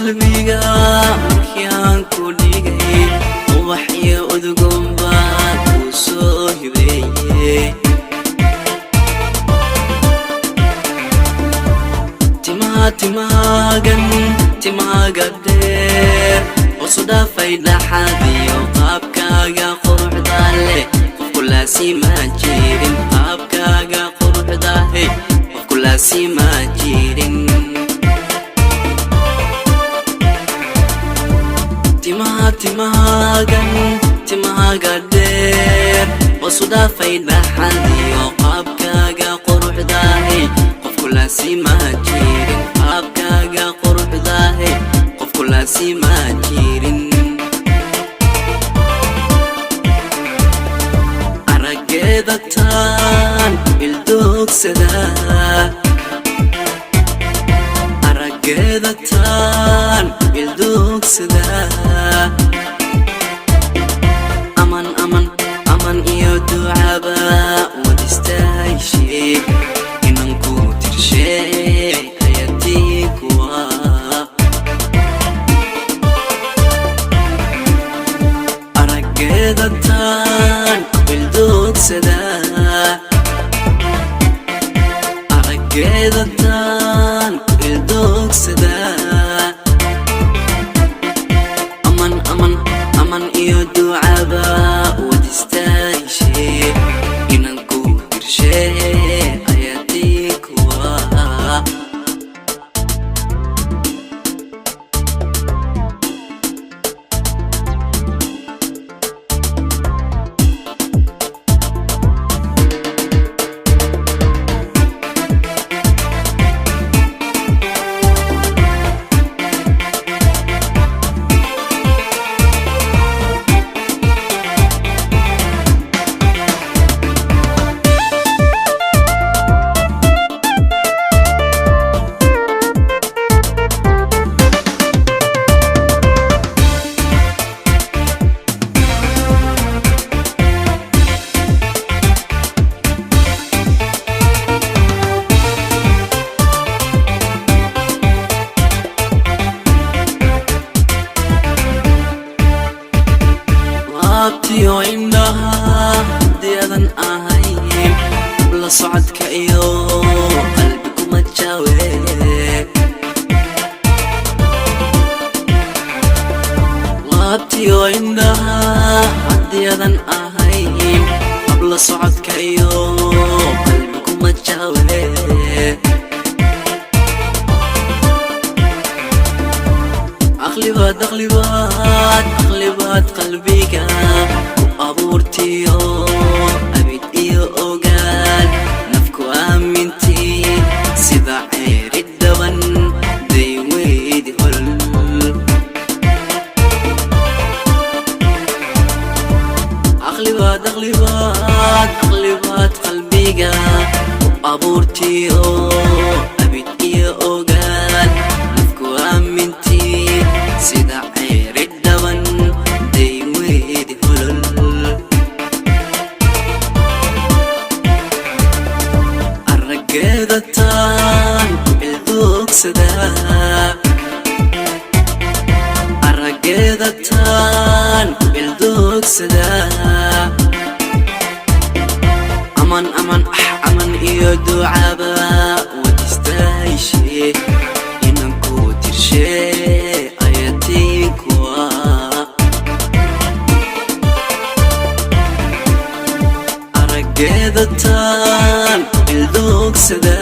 qalbiga markaan ku dhigay waxyo udgoon baan ku soo hibeeyay timaaga dheer hoos u dhaafay dhaxadiyo qaabkaaga quruxda leh qofku laasima jirin qaabkaaga quruxda leh qofku laasima jirin timaaga dheer hoos u dhaafay dhaxadiyo qaabkaaga quruxda leh qofku laasima jirin qaabkaaga quruxda leh qofku laasima jirin arageeda taan ildoogsada arageeda taan ildoogsada aman iyo ducaba wadistaayshee inanku tirshee ayatii kuwa arageeda taan ildoogsada arageeda taan ildoogsada aman iyo ducaba wadistaayshee inanku tirshee ayatii kuwa abtiyo indhaha haddii ahayn la socodka iyo qalbi kuma jaawe abtiyo indhaha haddii ahayn la socodka iyo qalbi kuma jaawe aqlibaad qalbiga ku abuurtiyo abid iyo ogaal nafku aamintii sida ceeri dhaban dayweydi holol aqlibaad qalbiga ku abuurtiyo abid iyo ogaal nafku aamintii sida ceeri dhaban dayweydi holol arageeda taan ildoogsada arageeda taan ildoogsada aman iyo ducaba wadistaayshee inanku tirshee ayatii kuwa arageeda taan ildoogsada